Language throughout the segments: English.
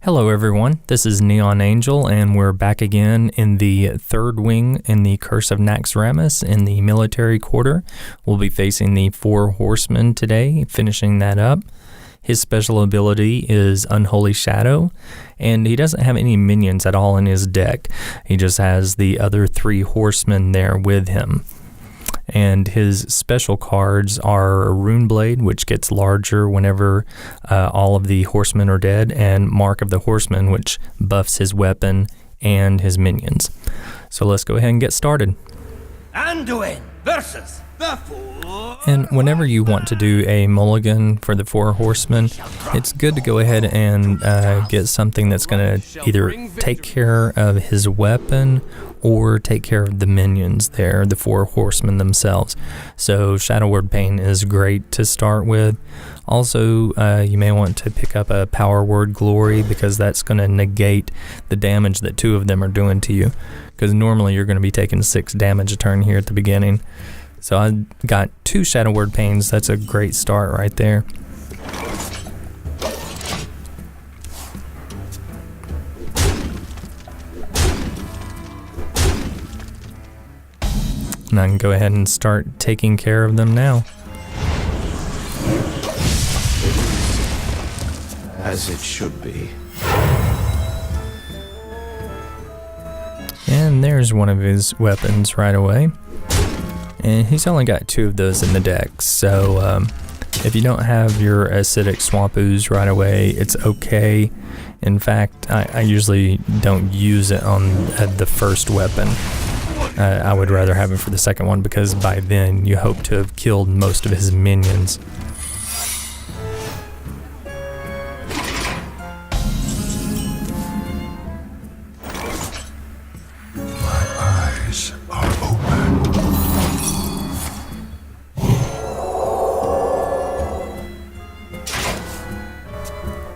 Hello everyone, this is Neonangel, and we're back again in the third wing in the Curse of Naxxramas in the military quarter. We'll be facing the 4 Horsemen today, finishing that up. His special ability is Unholy Shadow, and he doesn't have any minions at all in his deck. He just has the other 3 Horsemen there with him. And his special cards are Rune Blade, which gets larger whenever all of the horsemen are dead, and Mark of the Horseman, which buffs his weapon and his minions. So let's go ahead and get started. Anduin versus the 4. And whenever you want to do a mulligan for the 4 horsemen, it's good to go ahead and get something that's going to either take care of his weapon or take care of the minions there, the 4 horsemen themselves. So Shadow Word Pain is great to start with. Also, you may want to pick up a Power Word Glory, because that's going to negate the damage that 2 of them are doing to you, because normally you're going to be taking 6 damage a turn here at the beginning. So I got 2 Shadow Word Pains. That's a great start right there. And I can go ahead and start taking care of them now. As it should be. And there's one of his weapons right away. And he's only got 2 of those in the deck, so if you don't have your acidic swamp ooze right away, it's okay. In fact, I usually don't use it on the first weapon. I would rather have him for the second one, because by then you hope to have killed most of his minions.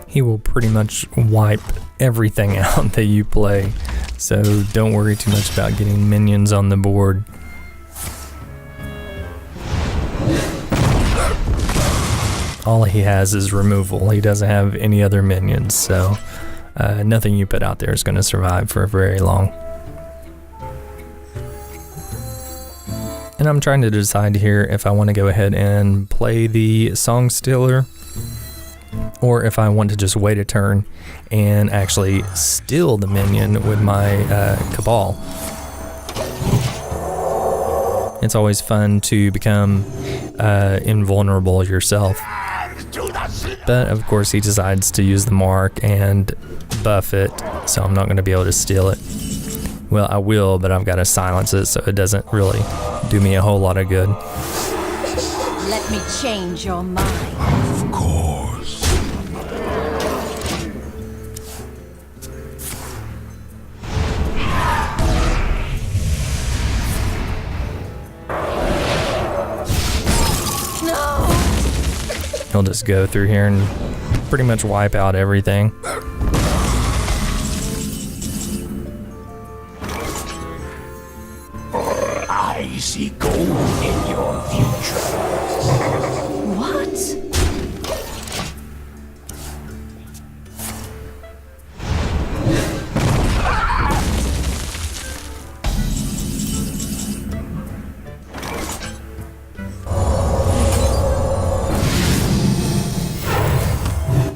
He will pretty much wipe everything out that you play, so don't worry too much about getting minions on the board. All he has is removal. He doesn't have any other minions, so nothing you put out there is going to survive for very long. And I'm trying to decide here if I want to go ahead and play the Song Stealer, or if I want to just wait a turn and actually steal the minion with my Cabal. It's always fun to become invulnerable yourself. But of course he decides to use the mark and buff it, so I'm not going to be able to steal it. Well, I will, but I've got to silence it, so it doesn't really do me a whole lot of good. Let me change your mind. Of course. He'll just go through here and pretty much wipe out everything. I see gold in your future. What?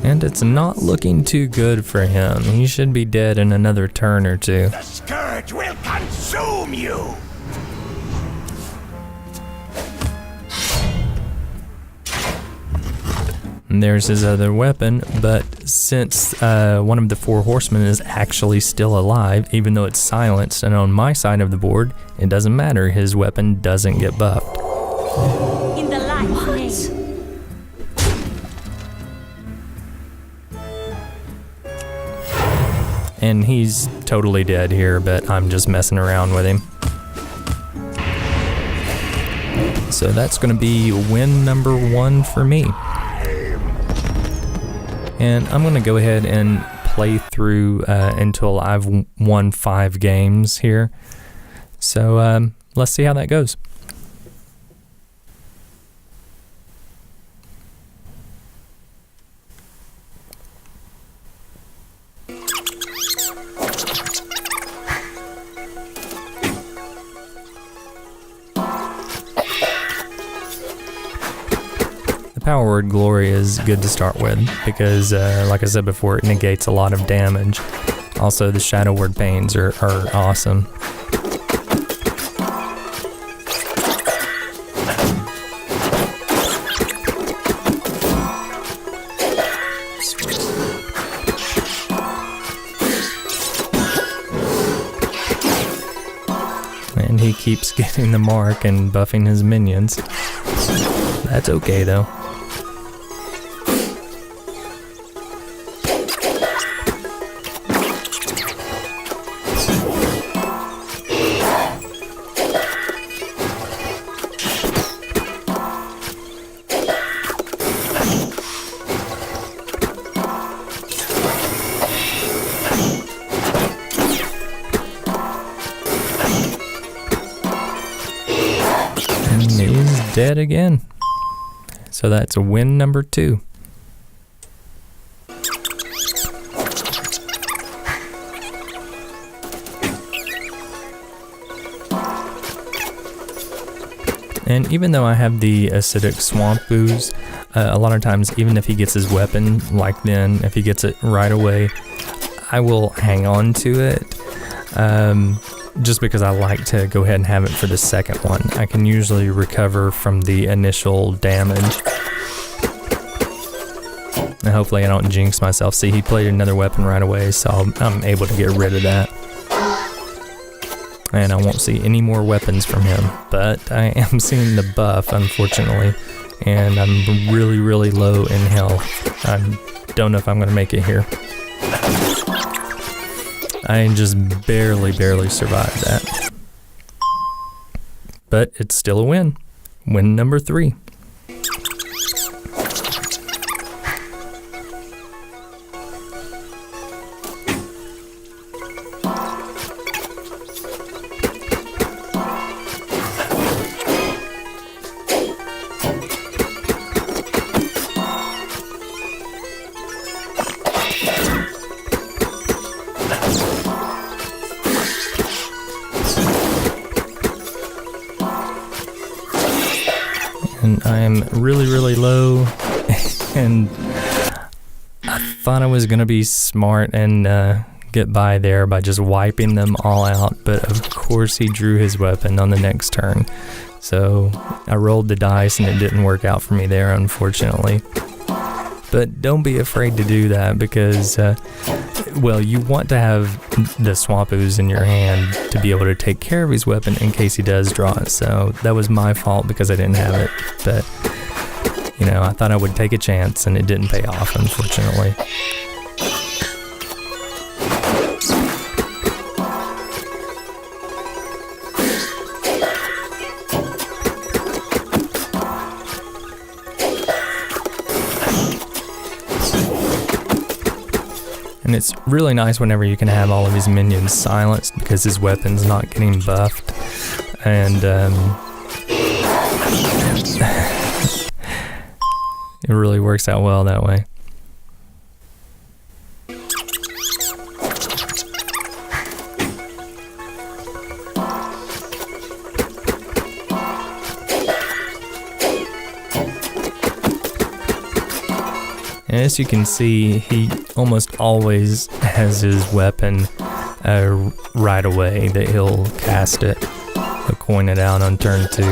And it's not looking too good for him. He should be dead in another turn or 2. The scourge will consume you. And there's his other weapon, but since one of the 4 horsemen is actually still alive, even though it's silenced and on my side of the board, it doesn't matter. His weapon doesn't get buffed. In the light's name. And he's totally dead here, but I'm just messing around with him. So that's going to be win number 1 for me. And I'm going to go ahead and play through until I've won 5 games here. So let's see how that goes. Power Word Glory is good to start with because, like I said before, it negates a lot of damage. Also, the Shadow Word Pains are awesome. And he keeps getting the mark and buffing his minions. That's okay though. And he's dead again. So that's win number 2. And even though I have the acidic swamp ooze, a lot of times, even if he gets his weapon, like then, if he gets it right away, I will hang on to it. Just because I like to go ahead and have it for the second one. I can usually recover from the initial damage. And hopefully I don't jinx myself. See, he played another weapon right away, so I'm able to get rid of that. And I won't see any more weapons from him. But I am seeing the buff, unfortunately. And I'm really, really low in health. I don't know if I'm going to make it here. I just barely survived that. But it's still a win. Win number 3. And I am really, really low, and I thought I was going to be smart and get by there by just wiping them all out, but of course he drew his weapon on the next turn. So I rolled the dice and it didn't work out for me there, unfortunately. But don't be afraid to do that because, well, you want to have the swamp ooze in your hand to be able to take care of his weapon in case he does draw it. So that was my fault because I didn't have it. But, you know, I thought I would take a chance and it didn't pay off, unfortunately. And it's really nice whenever you can have all of his minions silenced because his weapon's not getting buffed. And it really works out well that way. And as you can see, he almost always has his weapon right away that he'll cast it. He'll coin it out on turn 2.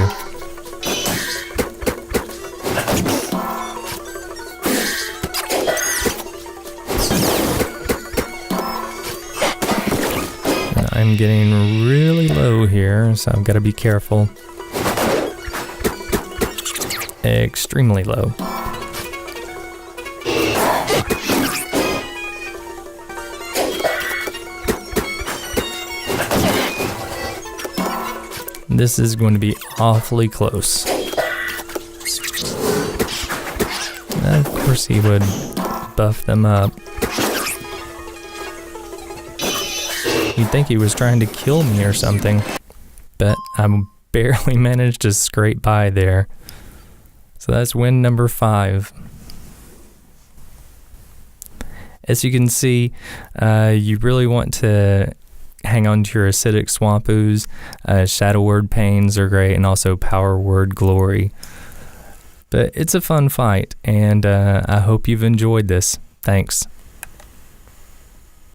And I'm getting really low here, so I've got to be careful. Extremely low. This is going to be awfully close. And of course he would buff them up. You'd think he was trying to kill me or something, but I barely managed to scrape by there. So that's win number 5. As you can see, you really want to hang on to your acidic swamp ooze. Shadow Word Pains are great, and also Power Word Glory. But it's a fun fight, and I hope you've enjoyed this. Thanks.